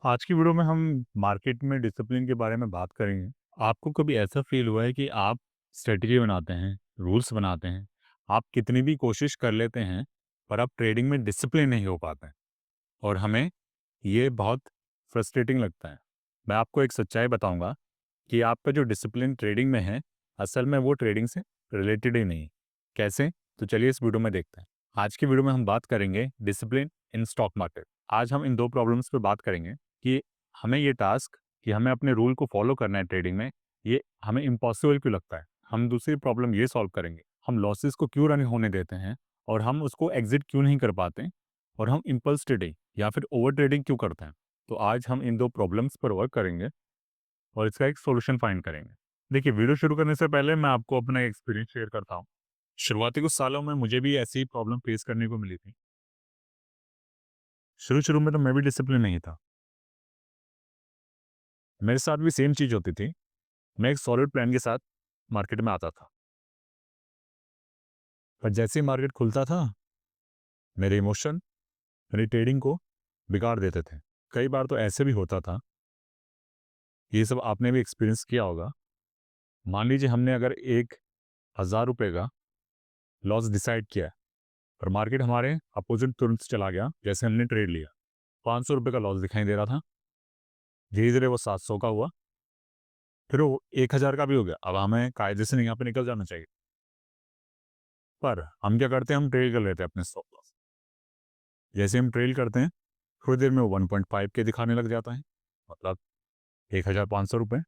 आज की वीडियो में हम मार्केट में डिसिप्लिन के बारे में बात करेंगे। आपको कभी ऐसा फ़ील हुआ है कि आप स्ट्रैटेजी बनाते हैं, रूल्स बनाते हैं, आप कितनी भी कोशिश कर लेते हैं, पर आप ट्रेडिंग में डिसिप्लिन नहीं हो पाते हैं और हमें ये बहुत फ्रस्ट्रेटिंग लगता है। मैं आपको एक सच्चाई बताऊँगा कि आपका जो डिसिप्लिन ट्रेडिंग में है, असल में वो ट्रेडिंग से रिलेटेड ही नहीं है। कैसे? तो चलिए इस वीडियो में देखते हैं। आज की वीडियो में हम बात करेंगे डिसिप्लिन इन स्टॉक मार्केट। आज हम इन 2 प्रॉब्लम्स पे बात करेंगे कि हमें ये टास्क कि हमें अपने रूल को फॉलो करना है ट्रेडिंग में, ये हमें इम्पॉसिबल क्यों लगता है? हम दूसरी प्रॉब्लम ये सॉल्व करेंगे, हम लॉसेस को क्यों रन होने देते हैं और हम उसको एग्ज़िट क्यों नहीं कर पाते और हम इम्पल्स ट्रेडिंग या फिर ओवर ट्रेडिंग क्यों करते हैं? तो आज हम इन 2 प्रॉब्लम्स पर वर्क करेंगे और इसका एक सॉल्यूशन फाइंड करेंगे। देखिए, वीडियो शुरू करने से पहले मैं आपको अपना एक्सपीरियंस शेयर करता हूँ। शुरुआती कुछ सालों में मुझे भी ऐसी ही प्रॉब्लम फेस करने को मिली थी। शुरू-शुरू में तो मैं भी डिसिप्लिन नहीं था। मेरे साथ भी सेम चीज़ होती थी। मैं एक सॉलिड प्लान के साथ मार्केट में आता था। पर जैसे ही मार्केट खुलता था, मेरे इमोशन मेरी ट्रेडिंग को बिगाड़ देते थे। कई बार तो ऐसे भी होता था, ये सब आपने भी एक्सपीरियंस किया होगा। मान लीजिए हमने अगर ₹1000 का लॉस डिसाइड किया है, पर मार्केट हमारे अपोज़िट तुरंत चला गया, जैसे हमने ट्रेड लिया। ₹500 का लॉस दिखाई दे रहा था, धीरे-धीरे वो 700 का हुआ, फिर वो 1000 का भी हो गया। अब हमें कायदे से यहाँ पे निकल जाना चाहिए। पर हम क्या करते हैं, हम ट्रेल कर लेते हैं अपने स्टॉप लॉस। जैसे हम ट्रेल करते हैं, थोड़ी देर में वो 1.5 के दिखाने लग जाता है, मतलब ₹1500।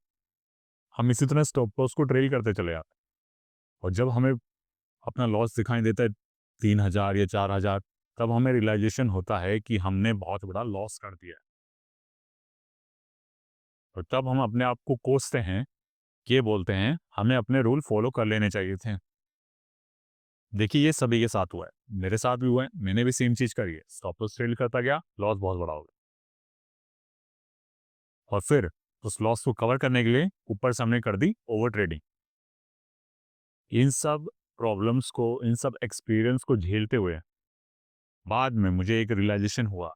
हम इसी तरह स्टॉप लॉस को ट्रेल करते चले जाते हैं और जब हमें अपना लॉस दिखाई देता है 3000 या 4000, तब हमें रियलाइजेशन होता है कि हमने बहुत बड़ा लॉस कर दिया है। और तब हम अपने आप को कोसते हैं, ये बोलते हैं हमें अपने रूल फॉलो कर लेने चाहिए थे। देखिए, ये सभी के साथ हुआ है, मेरे साथ भी हुआ है, मैंने भी सेम चीज़ करी है। स्टॉप लॉस ट्रेल करता गया, लॉस बहुत बड़ा हो गया और फिर उस लॉस को कवर करने के लिए ऊपर से हमने कर दी ओवर ट्रेडिंग। इन सब प्रॉब्लम्स को, इन सब एक्सपीरियंस को झेलते हुए बाद में मुझे एक रियलाइजेशन हुआ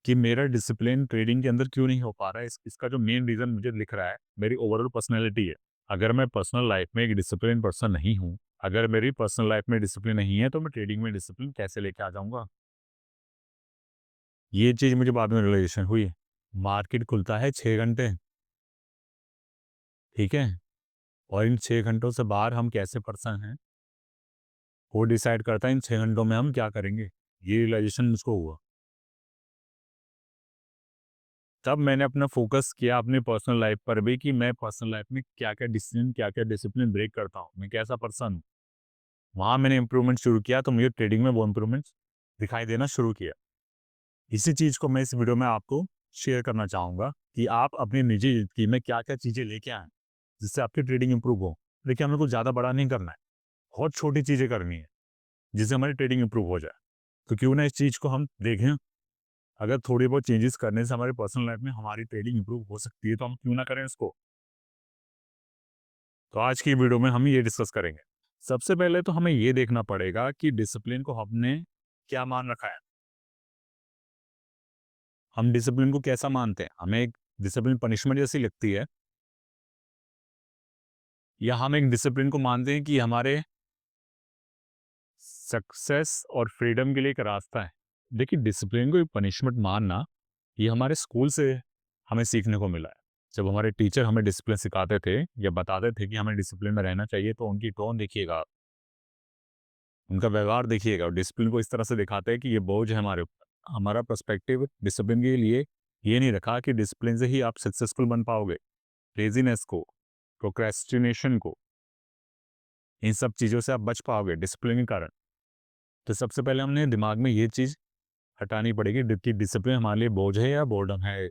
कि मेरा डिसिप्लिन ट्रेडिंग के अंदर क्यों नहीं हो पा रहा है। इसका जो मेन रीज़न मुझे दिख रहा है, मेरी ओवरऑल पर्सनैलिटी है। अगर मैं पर्सनल लाइफ में एक डिसिप्लिन पर्सन नहीं हूँ, अगर मेरी पर्सनल लाइफ में डिसिप्लिन नहीं है, तो मैं ट्रेडिंग में डिसिप्लिन कैसे लेके आ जाऊँगा? ये चीज़ मुझे बाद में रियलाइजेशन हुई। मार्केट खुलता है 6 घंटे, ठीक है? और इन 6 घंटों से बाहर हम कैसे पर्सन हैं, वो डिसाइड करता है इन 6 घंटों में हम क्या करेंगे। ये रियलाइजेशन मुझको हुआ। तब मैंने अपना फ़ोकस किया अपनी पर्सनल लाइफ़ पर भी कि मैं पर्सनल लाइफ़ में क्या-क्या डिसीज़न, क्या-क्या डिसिप्लिन ब्रेक करता हूँ, मैं कैसा पर्सन हूँ। वहाँ मैंने इम्प्रूवमेंट शुरू किया, तो मुझे ट्रेडिंग में वो इम्प्रूवमेंट्स दिखाई देना शुरू किया। इसी चीज़ को मैं इस वीडियो में आपको शेयर करना चाहूँगा कि आप अपनी निजी ज़िंदगी में क्या-क्या चीज़ें लेके आएँ, जिससे आपकी ट्रेडिंग इम्प्रूव हो। देखिए, हमें कुछ ज़्यादा बड़ा नहीं करना है, बहुत छोटी चीज़ें करनी है, जिससे हमारी ट्रेडिंग इम्प्रूव हो जाए। तो क्यों ना इस चीज़ को हम देखें, अगर थोड़ी बहुत चेंजेस करने से हमारी पर्सनल लाइफ़ में हमारी ट्रेडिंग इम्प्रूव हो सकती है, तो हम क्यों ना करें इसको। तो आज की वीडियो में हम ये डिस्कस करेंगे। सबसे पहले तो हमें ये देखना पड़ेगा कि डिसिप्लिन को हमने क्या मान रखा है। हम डिसिप्लिन को कैसा मानते हैं? हमें एक डिसिप्लिन पनिशमेंट जैसी लगती है या हम एक डिसिप्लिन को मानते हैं कि हमारे सक्सेस और फ्रीडम के लिए एक रास्ता है। देखिए, डिसिप्लिन को एक पनिशमेंट मानना, ये हमारे स्कूल से हमें सीखने को मिला है। जब हमारे टीचर हमें डिसिप्लिन सिखाते थे या बताते थे कि हमें डिसिप्लिन में रहना चाहिए, तो उनकी टोन देखिएगा, उनका व्यवहार देखिएगा और डिसिप्लिन को इस तरह से दिखाते हैं कि ये बोझ है हमारे ऊपर। हमारा पर्सपेक्टिव डिसिप्लिन के लिए ये नहीं रखा कि डिसिप्लिन से ही आप सक्सेसफुल बन पाओगे। लेज़ीनेस को, प्रोक्रेस्टिनेशन को, इन सब चीज़ों से आप बच पाओगे डिसिप्लिन के कारण। तो सबसे पहले हमने दिमाग में ये चीज़ हटानी पड़ेगी कि डिसिप्लिन हमारे लिए बोझ है या बोर्डम है,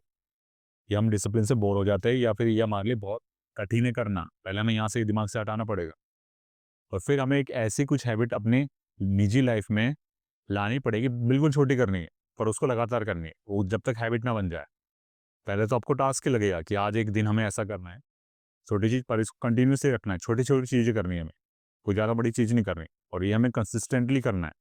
या हम डिसिप्लिन से बोर हो जाते हैं या फिर ये हमारे लिए बहुत कठिन है करना। पहले हमें यहाँ से दिमाग से हटाना पड़ेगा और फिर हमें एक ऐसी कुछ हैबिट अपने निजी लाइफ में लानी पड़ेगी, बिल्कुल छोटी करनी है, पर उसको लगातार करनी है, वो जब तक हैबिट ना बन जाए। पहले तो आपको टास्क ही लगेगा कि आज एक दिन हमें ऐसा करना है, छोटी चीज़, पर इसको कंटिन्यूअसली रखना है, छोटी-छोटी चीज़ें करनी है हमें, कोई ज़्यादा बड़ी चीज़ नहीं करनी और ये हमें कंसिस्टेंटली करना है,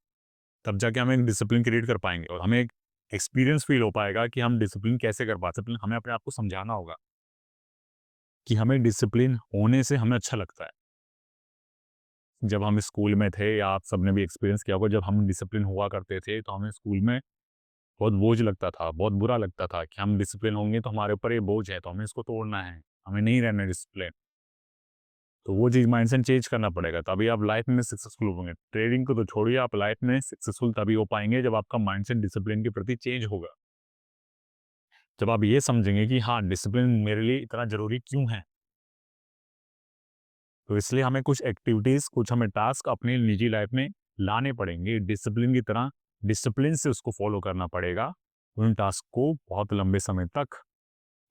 तब जाके हम एक डिसिप्लिन क्रिएट कर पाएँगे और हमें एक एक्सपीरियंस फील हो पाएगा कि हम डिसिप्लिन कैसे कर पाते हैं। हमें अपने आप को समझाना होगा कि हमें डिसिप्लिन होने से हमें अच्छा लगता है। जब हम स्कूल में थे या आप सबने भी एक्सपीरियंस किया होगा, जब हम डिसिप्लिन हुआ करते थे तो हमें स्कूल में बहुत बोझ लगता था, बहुत बुरा लगता था कि हम डिसिप्लिन होंगे तो हमारे ऊपर ये बोझ है, तो हमें इसको तोड़ना है, हमें नहीं रहना है डिसिप्लिन। तो वो चीज़ माइंडसेट चेंज करना पड़ेगा, तभी आप लाइफ में सक्सेसफुल होंगे। ट्रेडिंग को तो छोड़िए, आप लाइफ में सक्सेसफुल तभी हो पाएंगे जब आपका माइंडसेट डिसिप्लिन के प्रति चेंज होगा। जब आप ये समझेंगे कि हाँ, डिसिप्लिन मेरे लिए इतना ज़रूरी क्यों है, तो इसलिए हमें कुछ एक्टिविटीज़, कुछ हमें टास्क अपनी निजी लाइफ में लाने पड़ेंगे डिसिप्लिन की तरह। डिसिप्लिन से उसको फॉलो करना पड़ेगा उन टास्क को बहुत लंबे समय तक।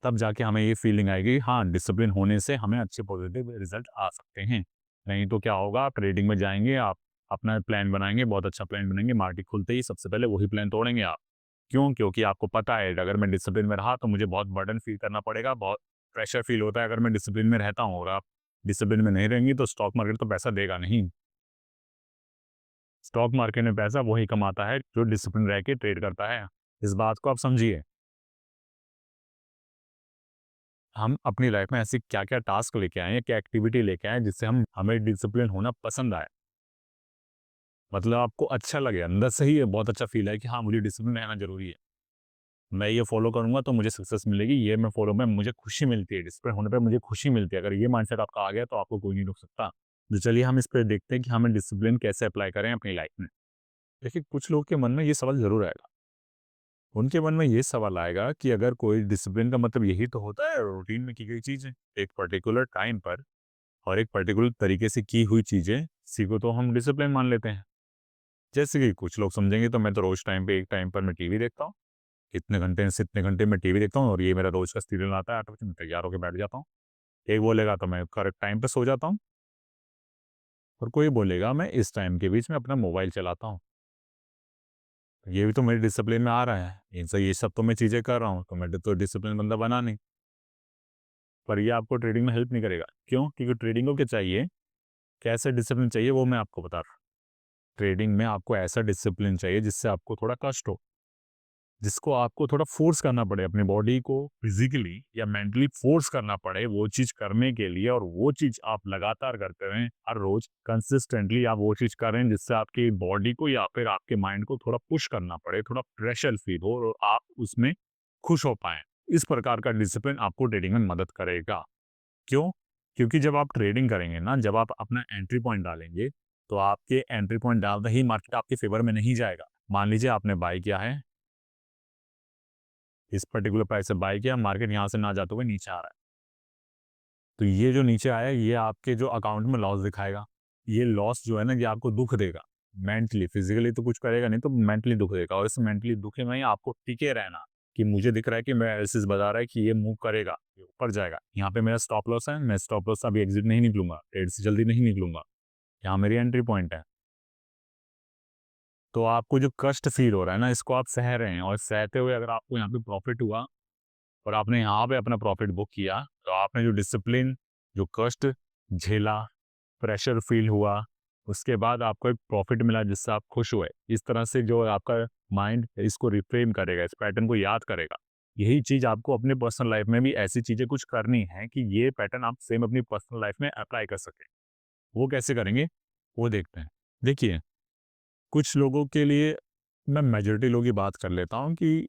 तब जाके हमें ये फीलिंग आएगी, हाँ, डिसिप्लिन होने से हमें अच्छे पॉजिटिव रिजल्ट आ सकते हैं। नहीं तो क्या होगा, आप ट्रेडिंग में जाएंगे, आप अपना प्लान बनाएंगे, बहुत अच्छा प्लान बनाएंगे, मार्केट खुलते ही सबसे पहले वही प्लान तोड़ेंगे आप। क्यों? क्योंकि आपको पता है अगर मैं डिसिप्लिन में रहा तो मुझे बहुत बर्डन फील करना पड़ेगा, बहुत प्रेशर फील होता है अगर मैं डिसिप्लिन में रहता हूँ, और आप डिसिप्लिन में नहीं रहेंगी तो स्टॉक मार्केट तो पैसा देगा नहीं। स्टॉक मार्केट में पैसा वही कमाता है जो डिसिप्लिन रह के ट्रेड करता है। इस बात को आप समझिए। हम अपनी लाइफ में ऐसी क्या-क्या टास्क लेके आए हैं, क्या एक्टिविटी लेके आए हैं जिससे हमें डिसिप्लिन होना पसंद आए। मतलब आपको अच्छा लगे, अंदर से ही ये बहुत अच्छा फील है कि हाँ, मुझे डिसिप्लिन रहना ज़रूरी है। मैं ये फॉलो करूँगा तो मुझे सक्सेस मिलेगी, ये मैं फॉलो में मुझे खुशी मिलती है, डिसिप्लिन होने पे मुझे खुशी मिलती है। अगर ये माइंडसेट आपका आ गया तो आपको कोई नहीं रोक सकता। तो चलिए हम इस पे देखते हैं कि हमें डिसिप्लिन कैसे अप्लाई करें अपनी लाइफ में। देखिए, कुछ लोगों के मन में ये सवाल ज़रूर आएगा। उनके मन में ये सवाल आएगा कि अगर कोई डिसिप्लिन का मतलब यही तो होता है रूटीन में की गई चीज़ें, एक पर्टिकुलर टाइम पर और एक पर्टिकुलर तरीके से की हुई चीज़ें, इसी को तो हम डिसिप्लिन मान लेते हैं। जैसे कि कुछ लोग समझेंगे तो मैं तो रोज़ टाइम पे एक टाइम पर मैं टीवी देखता हूँ। इतने घंटे से इतने घंटे मैं टीवी देखता हूँ और ये मेरा रोज़ का सीरियल आता है 8 बजे, मैं तैयार होके बैठ जाता हूँ। एक बोलेगा तो मैं करेक्ट टाइम पे सो जाता हूँ और कोई बोलेगा मैं इस टाइम के बीच में अपना मोबाइल चलाता हूँ। ये भी तो मेरे डिसिप्लिन में आ रहा है। इनसे ये सब तो मैं चीज़ें कर रहा हूँ, तो मैं तो डिसिप्लिन बंदा बना नहीं। पर ये आपको ट्रेडिंग में हेल्प नहीं करेगा। क्यों? क्योंकि ट्रेडिंग को क्या चाहिए, कैसे डिसिप्लिन चाहिए वो मैं आपको बता रहा हूँ। ट्रेडिंग में आपको ऐसा डिसिप्लिन चाहिए जिससे आपको थोड़ा कष्ट हो। जिसको आपको थोड़ा फ़ोर्स करना पड़े, अपनी बॉडी को फिज़िकली या मेंटली फ़ोर्स करना पड़े वो चीज़ करने के लिए, और वो चीज़ आप लगातार करते रहें, हर रोज़ कंसिस्टेंटली आप वो चीज़ करें जिससे आपकी बॉडी को या फिर आपके माइंड को थोड़ा पुश करना पड़े, थोड़ा प्रेशर फ़ील हो और आप उसमें खुश हो पाएँ। इस प्रकार का डिसिप्लिन आपको ट्रेडिंग में मदद करेगा। क्यों? क्योंकि जब आप ट्रेडिंग करेंगे ना, जब आप अपना एंट्री पॉइंट डालेंगे, तो आपके एंट्री पॉइंट डालते ही मार्केट आपके फ़ेवर में नहीं जाएगा। मान लीजिए आपने बाय किया है, इस पर्टिकुलर प्राइस से बाय किया, मार्केट यहाँ से ना जाते हुए नीचे आ रहा है। तो ये जो नीचे आया है, ये आपके जो अकाउंट में लॉस दिखाएगा। ये लॉस जो है ना, ये आपको दुःख देगा। मेंटली, फिज़िकली तो कुछ करेगा नहीं, तो मेंटली दुःख देगा, और इस मेंटली दुःख में ही आपको टिके रहना कि मुझे दिख रहा है कि मैं एनालिसिस बता रहा है कि ये मूव करेगा, ये ऊपर जाएगा। यहाँ पे मेरा स्टॉप लॉस है, मैं स्टॉप लॉस से अभी एग्ज़िट नहीं निकलूँगा, ट्रेड से जल्दी नहीं निकलूँगा। यहाँ मेरी एंट्री पॉइंट है। तो आपको जो कष्ट फ़ील हो रहा है ना, इसको आप सह रहे हैं, और सहते हुए अगर आपको यहाँ पे प्रॉफ़िट हुआ और आपने यहाँ पे अपना प्रॉफ़िट बुक किया, तो आपने जो डिसिप्लिन, जो कष्ट झेला, प्रेशर फ़ील हुआ, उसके बाद आपको एक प्रॉफ़िट मिला जिससे आप खुश हुए। इस तरह से जो आपका माइंड इसको रिफ्रेम करेगा, इस पैटर्न को याद करेगा। यही चीज़ आपको अपने पर्सनल लाइफ़ में भी ऐसी चीज़ें कुछ करनी है कि ये पैटर्न आप सेम अपनी पर्सनल लाइफ़ में अप्लाई कर सकें। वो कैसे करेंगे? वो देखते हैं। देखिए, कुछ लोगों के लिए, मैं मेजॉरिटी लोगों की बात कर लेता हूँ कि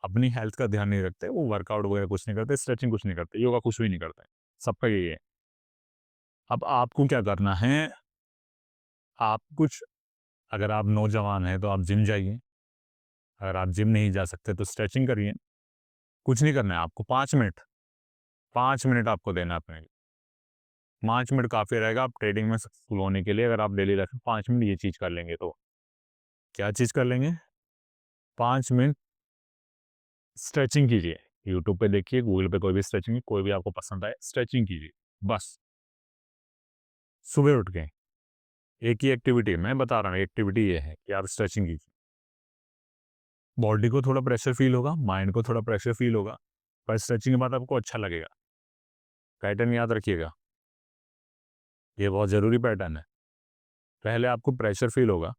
अपनी हेल्थ का ध्यान नहीं रखते, वो वर्कआउट वगैरह कुछ नहीं करते, स्ट्रेचिंग कुछ नहीं करते, योगा कुछ भी नहीं करते। सबका यही है। अब आपको क्या करना है, आप कुछ, अगर आप नौजवान हैं तो आप जिम जाइए, अगर आप जिम नहीं जा सकते तो स्ट्रेचिंग करिए। कुछ नहीं करना है आपको, 5 मिनट, 5 मिनट आपको देना है अपने लिए। 5 मिनट काफ़ी रहेगा आप ट्रेडिंग में सक्सेसफुल होने के लिए, अगर आप डेली लाइफ में 5 मिनट ये चीज़ कर लेंगे तो। क्या चीज़ कर लेंगे? 5 मिनट स्ट्रेचिंग कीजिए। यूट्यूब पे देखिए, गूगल पे कोई भी स्ट्रेचिंग, कोई भी आपको पसंद आए, स्ट्रेचिंग कीजिए। बस, सुबह उठ के एक ही एक्टिविटी मैं बता रहा हूँ, एक्टिविटी ये है कि आप स्ट्रेचिंग कीजिए। बॉडी को थोड़ा प्रेशर फ़ील होगा, माइंड को थोड़ा प्रेशर फ़ील होगा, पर स्ट्रेचिंग के बाद आपको अच्छा लगेगा। पैटर्न याद रखिएगा, ये बहुत ज़रूरी पैटर्न है। पहले आपको प्रेशर फ़ील होगा,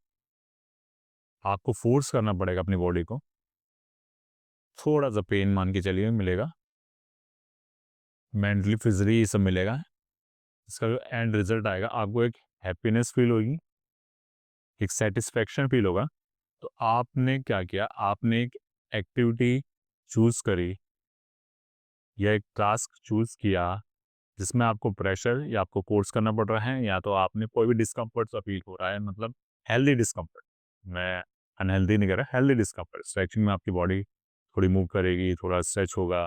आपको फ़ोर्स करना पड़ेगा अपनी बॉडी को, थोड़ा सा पेन मान के चलिए मिलेगा, मेंटली फिजिकली ये सब मिलेगा। इसका जो एंड रिजल्ट आएगा, आपको एक हैप्पीनेस फील होगी, एक सेटिस्फेक्शन फील होगा। तो आपने क्या किया, आपने एक एक्टिविटी चूज करी या एक टास्क चूज किया जिसमें आपको प्रेशर या आपको कोर्स करना पड़ रहा है, या तो आपने कोई भी डिस्कम्फर्ट सा फील हो रहा है, मतलब हेल्दी डिस्कम्फर्ट, मैं अनहेल्दी नहीं कर रहा, हेल्दी डिस्कम्फर्ट। स्ट्रेचिंग में आपकी बॉडी थोड़ी मूव करेगी, थोड़ा स्ट्रेच होगा,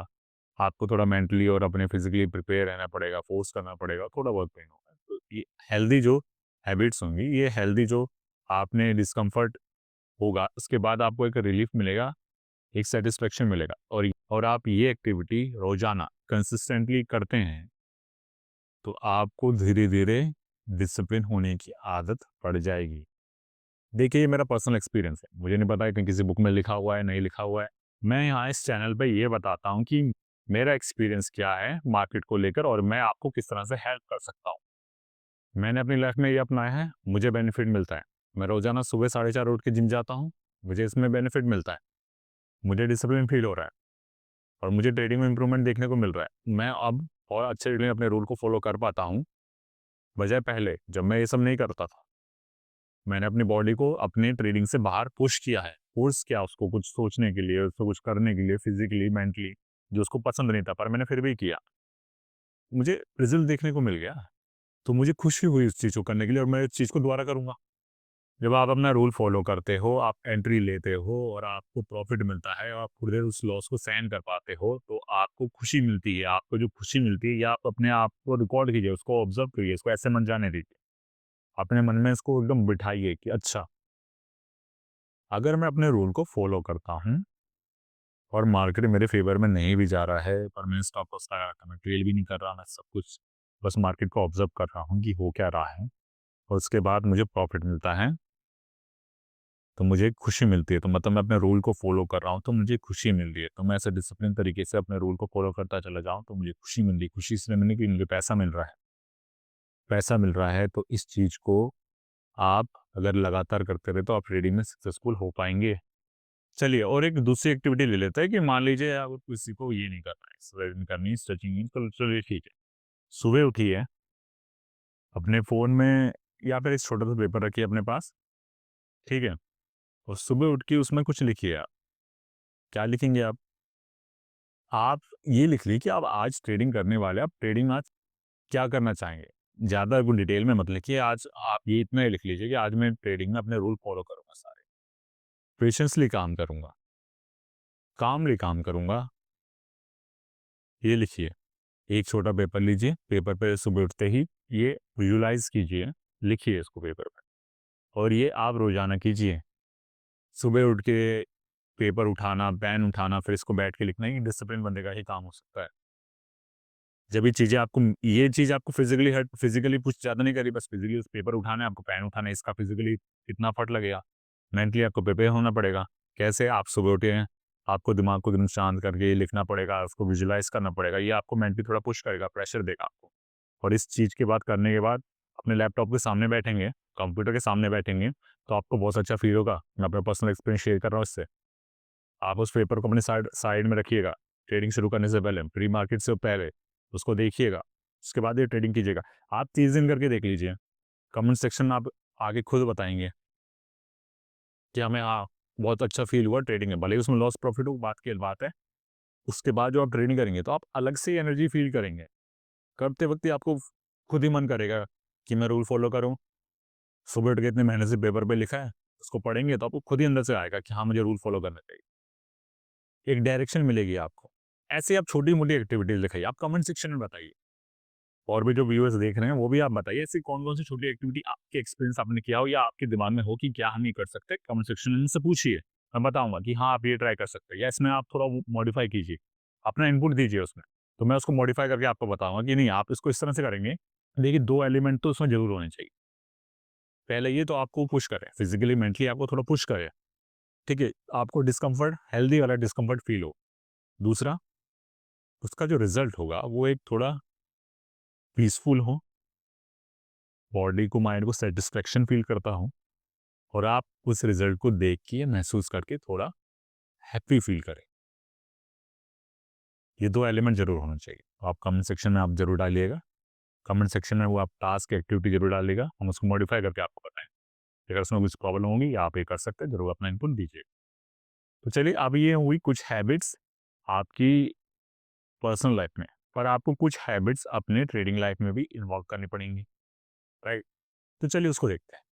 आपको थोड़ा मेंटली और अपने फिजिकली प्रिपेयर रहना पड़ेगा, फोर्स करना पड़ेगा, थोड़ा बहुत पेन होगा। तो ये हेल्दी जो हैबिट्स होंगी, ये हेल्दी जो आपने डिस्कम्फर्ट होगा, उसके बाद आपको एक रिलीफ मिलेगा, एक सेटिस्फेक्शन मिलेगा। और आप ये एक्टिविटी रोजाना कंसिस्टेंटली करते हैं तो आपको धीरे धीरे डिसिप्लिन होने की आदत पड़ जाएगी। देखिए, ये मेरा पर्सनल एक्सपीरियंस है, मुझे नहीं पता है कि किसी बुक में लिखा हुआ है नहीं लिखा हुआ है। मैं यहाँ इस चैनल पे ये बताता हूँ कि मेरा एक्सपीरियंस क्या है मार्केट को लेकर और मैं आपको किस तरह से हेल्प कर सकता हूँ। मैंने अपनी लाइफ में ये अपनाया है, मुझे बेनिफिट मिलता है। मैं रोजाना सुबह 4:30 उठ के जिम जाता हूँ, मुझे इसमें बेनिफिट मिलता है, मुझे डिसिप्लिन फील हो रहा है और मुझे ट्रेडिंग में इंप्रूवमेंट देखने को मिल रहा है। मैं अब और अच्छे रीडिंग अपने रूल को फॉलो कर पाता हूँ, बजाय पहले जब मैं ये सब नहीं करता था। मैंने अपनी बॉडी को अपने ट्रेडिंग से बाहर पुश किया है, फोर्स किया उसको कुछ सोचने के लिए, उसको कुछ करने के लिए, फिजिकली मेंटली, जो उसको पसंद नहीं था, पर मैंने फिर भी किया, मुझे रिजल्ट देखने को मिल गया। तो मुझे खुशी हुई उस चीज़ को करने के लिए और मैं इस चीज़ को दोबारा करूंगा। जब आप अपना रूल फॉलो करते हो, आप एंट्री लेते हो और आपको प्रॉफिट मिलता है और आप थोड़ी देर उस लॉस को सहन कर पाते हो, तो आपको खुशी मिलती है। आपको जो खुशी मिलती है, या आप अपने आप को रिकॉर्ड कीजिए, उसको ऑब्जर्व करिए, इसको ऐसे मन जाने दीजिए, अपने मन में इसको एकदम बिठाइए कि अच्छा, अगर मैं अपने रूल को फॉलो करता हूँ और मार्केट मेरे फेवर में नहीं भी जा रहा है, पर मैं स्टॉप लॉस लगा रखा, मैं ट्रेल भी नहीं कर रहा, मैं सब कुछ बस मार्केट को ऑब्जर्व कर रहा हूँ कि हो क्या रहा है, और उसके बाद मुझे प्रॉफिट मिलता है, तो मुझे खुशी मिलती है। तो मतलब मैं अपने रूल को फॉलो कर रहा हूँ तो मुझे खुशी मिल रही है। तो मैं ऐसे डिसिप्लिन तरीके से अपने रूल को फॉलो करता चला जाऊँ तो मुझे खुशी मिल रही है। खुशी इसलिए मिलने की, मुझे पैसा मिल रहा है। पैसा मिल रहा है तो इस चीज़ को आप अगर लगातार करते रहे तो आप ट्रेडिंग में सक्सेसफुल हो पाएंगे। चलिए, और एक दूसरी एक्टिविटी ले लेते हैं कि मान लीजिए अगर किसी को ये नहीं करना है, एक्सरसाइज नहीं करनी, स्ट्रेचिंग नहीं, तो चलिए ठीक है। सुबह उठिए, अपने फ़ोन में या फिर एक छोटा सा पेपर रखिए अपने पास, ठीक है? और सुबह उठ के उसमें कुछ लिखिए आप। क्या लिखेंगे आप? आप ये लिख ली कि आप आज ट्रेडिंग करने वाले हैं, आप ट्रेडिंग आज क्या करना चाहेंगे। ज़्यादा कुछ डिटेल में मत लिखिए, आज आप ये इतना ही लिख लीजिए कि आज मैं ट्रेडिंग में अपने रूल फॉलो करूंगा सारे, पेशेंसली काम करूंगा, कामली काम करूंगा, ये लिखिए। एक छोटा पेपर लीजिए, पेपर पे सुबह उठते ही ये विजुलाइज कीजिए, लिखिए इसको पेपर पे, और ये आप रोजाना कीजिए। सुबह उठ के पेपर उठाना, पेन उठाना, फिर इसको बैठ के लिखना, ये डिसिप्लिन बंदे का ही काम हो सकता है। जब ये चीज़ आपको फिजिकली कुछ ज़्यादा नहीं करी, बस फिजिकली उस पेपर उठाना है, आपको पेन उठाना है, इसका फिजिकली कितना फट लगेगा, मेंटली आपको प्रिपेयर होना पड़ेगा। कैसे? आप सुबह उठे हैं, आपको दिमाग को एकदम शांत करके ये लिखना पड़ेगा, उसको विजुलाइज करना पड़ेगा, ये आपको मेंटली थोड़ा पुश करेगा, प्रेशर देगा आपको। और इस चीज़ के बाद करने के बाद अपने लैपटॉप के सामने बैठेंगे, कंप्यूटर के सामने बैठेंगे, तो आपको बहुत अच्छा फील होगा। मैं अपना पर्सनल एक्सपीरियंस शेयर कर रहा हूँ इससे। आप उस पेपर को अपने साइड साइड में रखिएगा, ट्रेडिंग शुरू करने से पहले, प्री मार्केट से पहले उसको देखिएगा, उसके बाद ये ट्रेडिंग कीजिएगा। आप 30 दिन करके देख लीजिए, कमेंट सेक्शन में आप आगे खुद बताएंगे कि हमें हाँ, बहुत अच्छा फील हुआ ट्रेडिंग में, भले ही उसमें लॉस प्रॉफिट हो, बात की बात है। उसके बाद जो आप ट्रेडिंग करेंगे तो आप अलग से एनर्जी फील करेंगे। करते वक्त ही आपको खुद ही मन करेगा कि मैं रूल फॉलो करूँ। सुबह उठ के इतने मेहनत से पेपर पे लिखा है, उसको पढ़ेंगे तो आपको खुद ही अंदर से आएगा कि हाँ, मुझे रूल फॉलो करना चाहिए, एक डायरेक्शन मिलेगी आपको। ऐसे आप छोटी-मोटी एक्टिविटीज़ दिखाइए, आप कमेंट सेक्शन में बताइए। और भी जो व्यूअर्स देख रहे हैं वो भी आप बताइए, ऐसी कौन-कौन सी छोटी एक्टिविटी आपके एक्सपीरियंस आपने किया हो या आपके दिमाग में हो कि क्या हम ये कर सकते हैं, कमेंट सेक्शन में इनसे पूछिए। मैं बताऊँगा कि हाँ, आप ये ट्राई कर सकते हैं या इसमें आप थोड़ा वो मॉडिफाई कीजिए, अपना इनपुट दीजिए उसमें। तो मैं उसको मॉडिफाई करके आपको बताऊँगा कि नहीं, आप इसको इस तरह से करेंगे। देखिए, 2 एलिमेंट तो उसमें ज़रूर होने चाहिए। पहले ये तो आपको पुश करे, फिज़िकली, मेंटली आपको थोड़ा पुश करे, ठीक है? आपको डिस्कम्फर्ट, हेल्दी वाला डिस्कम्फर्ट फील हो। दूसरा, उसका जो रिज़ल्ट होगा वो एक थोड़ा पीसफुल हो, बॉडी को, माइंड को सैटिस्फैक्शन फील करता हूँ, और आप उस रिजल्ट को देख के, महसूस करके थोड़ा हैप्पी फील करें। ये 2 एलिमेंट ज़रूर होना चाहिए। तो आप कमेंट सेक्शन में आप ज़रूर डालिएगा। कमेंट सेक्शन में वो आप टास्क एक्टिविटी ज़रूर डालिएगा, हम उसको मॉडिफ़ाई करके आपको बताएँगे। अगर उसमें कुछ प्रॉब्लम होगी आप ये कर सकते हैं, ज़रूर अपना इनपुट दीजिए। तो चलिए, अब ये हुई कुछ हैबिट्स आपकी पर्सनल लाइफ़ में, पर आपको कुछ हैबिट्स अपने ट्रेडिंग लाइफ़ में भी इन्वॉल्व करनी पड़ेंगी, राइट? तो चलिए उसको देखते हैं।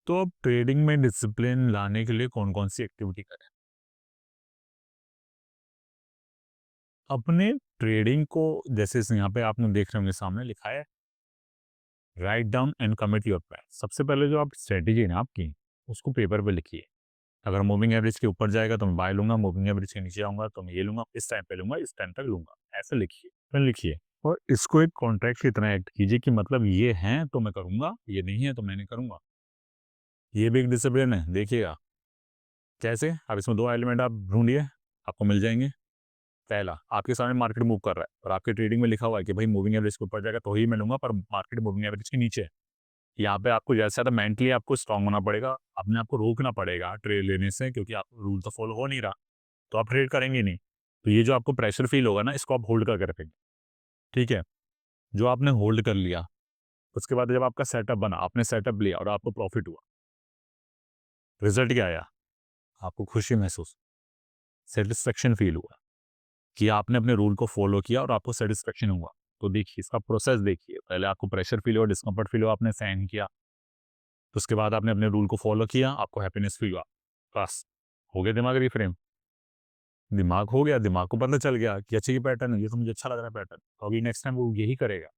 तो अब ट्रेडिंग में डिसिप्लिन लाने के लिए कौन-कौन सी एक्टिविटी करें? अपने ट्रेडिंग को, जैसे इस यहाँ पे आपने देख रहे होंगे सामने लिखा है write down and commit your plan. सबसे पहले जो आप स्ट्रेटेजी है ना आपकी, उसको पेपर पे लिखिए। अगर मूविंग एवरेज के ऊपर जाएगा तो मैं बाय लूंगा, मूविंग एवरेज के नीचे आऊंगा तो मैं ये लूंगा, इस टाइम पे लूंगा, इस टाइम तक लूंगा, ऐसे लिखिए, फिर लिखिए। और इसको एक कॉन्ट्रैक्ट की तरह एक्ट कीजिए कि मतलब ये है तो मैं करूंगा, ये नहीं है तो मैं नहीं करूंगा। ये भी एक डिसिप्लिन है, देखिएगा कैसे। अब इसमें 2 एलिमेंट आप ढूंढिए, आपको मिल जाएंगे। पहला, आपके सामने मार्केट मूव कर रहा है और आपके ट्रेडिंग में लिखा हुआ है कि भाई मूविंग एवरेज के ऊपर जाएगा तो ही मैं लूंगा, पर मार्केट मूविंग एवरेज के नीचे है। यहाँ पे आपको ज़्यादा से ज़्यादा मेंटली आपको स्ट्रांग होना पड़ेगा, अपने आप को रोकना पड़ेगा ट्रेड लेने से, क्योंकि आप रूल तो फॉलो हो नहीं रहा, तो आप ट्रेड करेंगे नहीं। तो ये जो आपको प्रेशर फील होगा ना, इसको आप होल्ड करके रखेंगे, ठीक है? जो आपने होल्ड कर लिया, उसके बाद जब आपका सेटअप बना, आपने सेटअप लिया और आपको प्रॉफिट हुआ, रिजल्ट क्या आया? आपको खुशी महसूस, सेटिस्फेक्शन फील हुआ कि आपने अपने रूल को फॉलो किया और आपको सेटिस्फेक्शन हुआ। तो देखिए, इसका प्रोसेस देखिए, पहले आपको प्रेशर फील हुआ, डिस्कम्फर्ट फील हुआ, आपने सहन किया, तो उसके बाद आपने अपने रूल को फॉलो किया, आपको हैप्पीनेस फील हुआ, बस हो गया दिमाग रिफ्रेम। दिमाग हो गया, दिमाग को पता चल गया कि अच्छा ये पैटर्न है, ये तो मुझे अच्छा लग रहा है पैटर्न, तो अभी नेक्स्ट टाइम वो यही करेगा।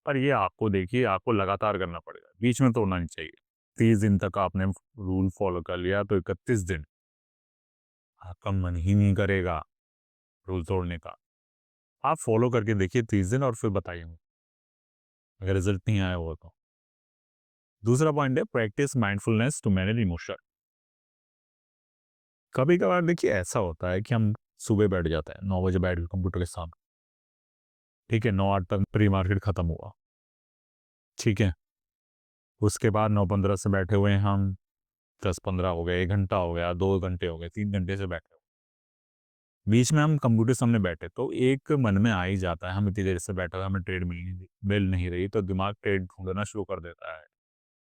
पर ये आपको देखिए, आपको लगातार करना पड़ेगा, बीच में तोड़ना नहीं चाहिए। 30 दिन तक आपने रूल फॉलो कर लिया तो 31 दिन आपका मन ही नहीं करेगा रूल तोड़ने का। आप फॉलो करके देखिए 30 दिन और फिर बताइए मुझे, अगर रिजल्ट नहीं आया हो तो। दूसरा पॉइंट है practice mindfulness to manage emotion. कभी कभार देखिए ऐसा होता है कि हम सुबह बैठ जाते हैं, 9 बजे बैठ के कंप्यूटर के सामने, ठीक है, 9-8 तक प्री मार्केट खत्म हुआ, ठीक है। उसके बाद 9:15 से बैठे हुए हैं हम, 10-15 हो गए, 1 घंटा हो गया, 2 घंटे हो गए, 3 घंटे से बैठे हुए। बीच में हम कंप्यूटर सामने बैठे, तो एक मन में आ ही जाता है, हम इतनी देर से बैठे हुए, हमें ट्रेड मिल नहीं रही, तो दिमाग ट्रेड ढूंढना शुरू कर देता है।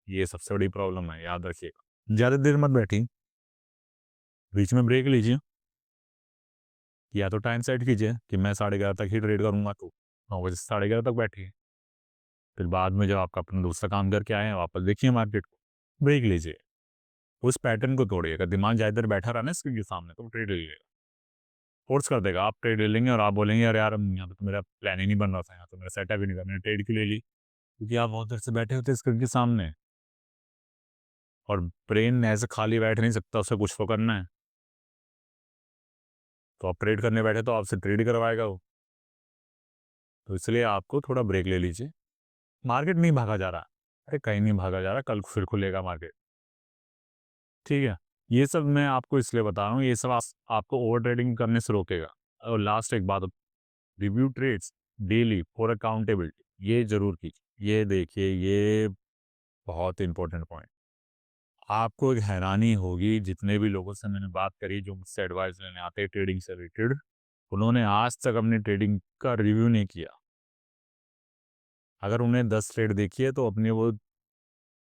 ये सबसे बड़ी प्रॉब्लम है, याद रखिएगा। ज़्यादा देर मत बैठिए, बीच में ब्रेक लीजिए, या तो टाइम सेट कीजिए कि मैं 11:30 तक ही ट्रेड करूंगा, तो 9 बजे से 11:30 तक बैठिए। फिर बाद में जब आपका अपना दूसरा काम करके आए हैं, वापस देखिए मार्केट को, ब्रेक लीजिए, उस पैटर्न को तोड़िए। अगर दिमाग ज़्यादा देर बैठा रहा ना स्क्रीन के सामने, तो ट्रेड ले लीजिएगा, फोर्स कर देगा, आप ट्रेड ले लेंगे और आप बोलेंगे यार यार यहाँ पे तो मेरा प्लान ही नहीं बन रहा था, यहाँ तो मेरा सेटअप ही नहीं था, मैंने ट्रेड क्यों ले ली? क्योंकि आप बहुत देर से बैठे होते स्क्रीन के सामने, और ब्रेन ऐसे खाली बैठ नहीं सकता, उसे कुछ तो करना है। तो आप ट्रेड करने बैठे तो आपसे ट्रेड ही करवाएगा वो। तो इसलिए आपको थोड़ा ब्रेक ले लीजिए। मार्केट नहीं भागा जा रहा, अरे कहीं नहीं भागा जा रहा, कल फिर खुलेगा मार्केट, ठीक है। ये सब मैं आपको इसलिए बता रहा हूँ, ये सब आपको ओवर ट्रेडिंग करने से रोकेगा। और लास्ट एक बात, review trades daily for accountability, ये जरूर कीजिए। ये देखिए, ये बहुत इंपॉर्टेंट पॉइंट। आपको एक हैरानी होगी, जितने भी लोगों से मैंने बात करी जो मुझसे एडवाइस लेने आते हैं ट्रेडिंग से रिलेटेड, उन्होंने आज तक अपनी ट्रेडिंग का रिव्यू नहीं किया। अगर उन्हें 10 ट्रेड देखी है तो अपनी वो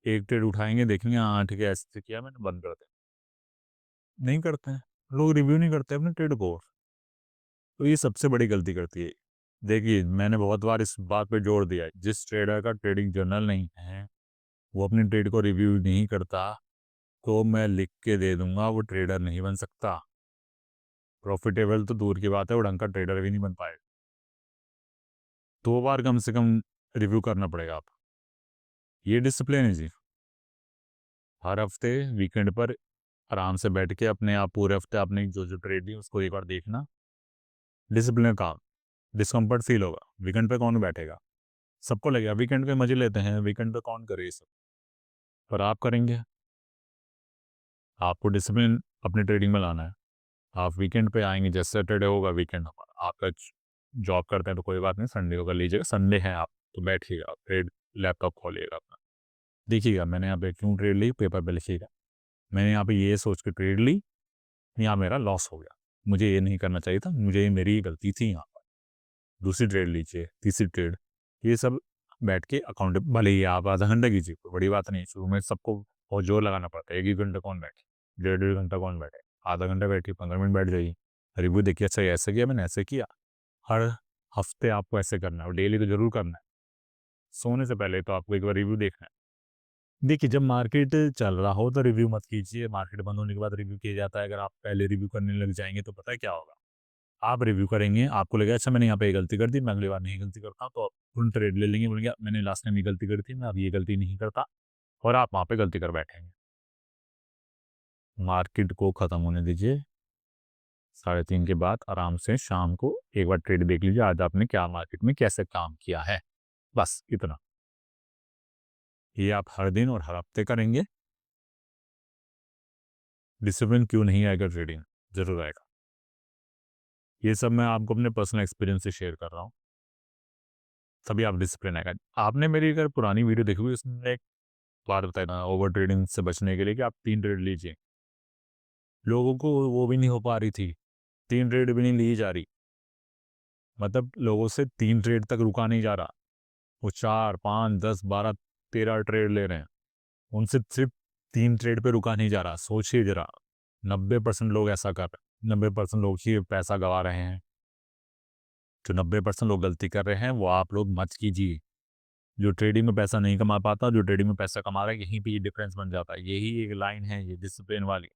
एक ट्रेड उठाएंगे, देखेंगे हाँ ठीक है ऐसे किया मैंने, बंद कर दें, नहीं करते हैं। लोग रिव्यू नहीं करते अपने ट्रेड को, तो ये सबसे बड़ी गलती करती है। देखिए, मैंने बहुत बार इस बात पे जोर दिया है, जिस ट्रेडर का ट्रेडिंग जर्नल नहीं है, वो अपनी ट्रेड को रिव्यू नहीं करता, तो मैं लिख के दे दूंगा वो ट्रेडर नहीं बन सकता। प्रॉफिटेबल तो दूर की बात है, वो ढंग का ट्रेडर भी नहीं बन पाएगा। 2 बार कम से कम रिव्यू करना पड़ेगा आप। ये डिसिप्लिन है जी। हर हफ्ते वीकेंड पर आराम से बैठ के अपने आप पूरे हफ्ते आपने जो जो ट्रेड दी उसको एक बार देखना। डिसिप्लिन काम, डिस्कम्फर्ट फील होगा, वीकेंड पे कौन बैठेगा? सबको लगेगा वीकेंड पे मजे लेते हैं, वीकेंड पे कौन करे ये सब, पर आप करेंगे। आपको डिसिप्लिन अपनी ट्रेडिंग में लाना है। आप वीकेंड पे आएंगे, जैसे सैटरडे होगा वीकेंड हमारा, आपका जॉब करते हैं तो कोई बात नहीं, संडे को कर लीजिएगा, संडे है आप तो बैठिएगा, आप ट्रेड लैपटॉप खोलिएगा अपना, देखिएगा मैंने यहाँ पे क्यों ट्रेड ली, पेपर पे लिखिएगा, मैंने यहाँ पे ये सोच के ट्रेड ली, यहाँ मेरा लॉस हो गया, मुझे ये नहीं करना चाहिए था, मुझे मेरी गलती थी यहाँ पर। दूसरी ट्रेड लीजिए, तीसरी ट्रेड, ये सब बैठ के अकाउंट भले ही आप आधा घंटा कीजिए, कोई बड़ी बात नहीं। शुरू में सबको बहुत जोर लगाना पड़ता है, 1-1 घंटा कौन बैठे, डेढ़ डेढ़ घंटा कौन बैठे, आधा घंटा बैठिए, 15 मिनट बैठ जाइए, रिव्यू देखिए, अच्छा ये ऐसे किया, मैंने ऐसे किया। हर हफ्ते आपको ऐसे करना है और डेली तो जरूर करना है। सोने से पहले तो आपको एक बार रिव्यू देखना है। देखिए, जब मार्केट चल रहा हो तो रिव्यू मत कीजिए, मार्केट बंद होने के बाद रिव्यू किया जाता है। अगर आप पहले रिव्यू करने लग जाएंगे तो पता है क्या होगा, आप रिव्यू करेंगे, आपको लगेगा अच्छा मैंने यहाँ पे ये गलती कर दी, मैं अगली बार नहीं गलती करता हूँ, तो आप तुरंत ट्रेड ले लेंगे, बोलेंगे मैंने लास्ट टाइम ये गलती करी थी, मैं अब ये गलती नहीं करता, और आप वहाँ पे गलती कर बैठेंगे। मार्केट को ख़त्म होने दीजिए, 3:30 के बाद आराम से शाम को एक बार ट्रेड देख लीजिए, आज आपने क्या मार्केट में कैसे काम किया है, बस इतना। ये आप हर दिन और हर हफ्ते करेंगे, डिसिप्लिन क्यों नहीं आएगा ट्रेडिंग, ज़रूर आएगा। ये सब मैं आपको अपने पर्सनल एक्सपीरियंस से शेयर कर रहा हूँ, तभी आप डिसिप्लिन आएगा। आपने मेरी अगर पुरानी वीडियो देखी होगी, उसमें एक बात बताया था ओवर ट्रेडिंग से बचने के लिए कि आप 3 ट्रेड लीजिए। लोगों को वो भी नहीं हो पा रही थी, 3 ट्रेड भी नहीं ली जा रही, मतलब लोगों से 3 ट्रेड तक रुका नहीं जा रहा। वो 4, 5, 10, 12, 13 ट्रेड ले रहे हैं, उनसे सिर्फ 3 ट्रेड पे रुका नहीं जा रहा। सोचिए ज़रा, 90% लोग ऐसा कर रहे हैं, 90% लोग ही पैसा गँवा रहे हैं। जो 90% लोग गलती कर रहे हैं, वो आप लोग मत कीजिए। जो ट्रेडिंग में पैसा नहीं कमा पाता, जो ट्रेडिंग में पैसा कमा रहा है, यहीं पे ये डिफरेंस बन जाता है। यही एक लाइन है ये डिसिप्लिन वाली,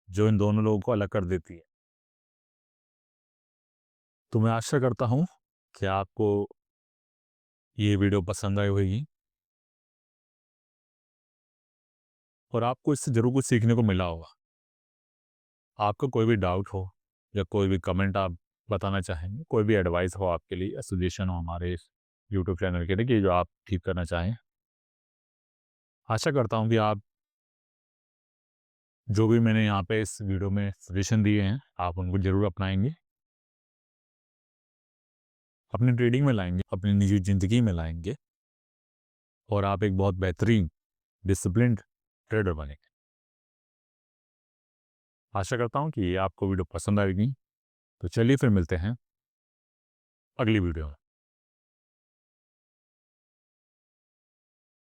जो इन दोनों लोगों को अलग कर देती है। तो मैं आशा करता हूँ कि आपको ये वीडियो पसंद आई होगी और आपको इससे ज़रूर कुछ सीखने को मिला होगा। आपको कोई भी डाउट हो या कोई भी कमेंट आप बताना चाहेंगे, कोई भी एडवाइस हो आपके लिए या सजेशन हो हमारे इस यूट्यूब चैनल के लिए कि जो आप ठीक करना चाहें, आशा करता हूँ कि आप जो भी मैंने यहाँ पे इस वीडियो में सजेशन दिए हैं, आप उनको ज़रूर अपनाएँगे, अपनी ट्रेडिंग में लाएँगे, अपनी निजी ज़िंदगी में लाएँगे और आप एक बहुत बेहतरीन डिसिप्लिन्ड ट्रेडर बनेंगे। आशा करता हूँ कि ये आपको वीडियो पसंद आएगी। तो चलिए फिर मिलते हैं अगली वीडियो में।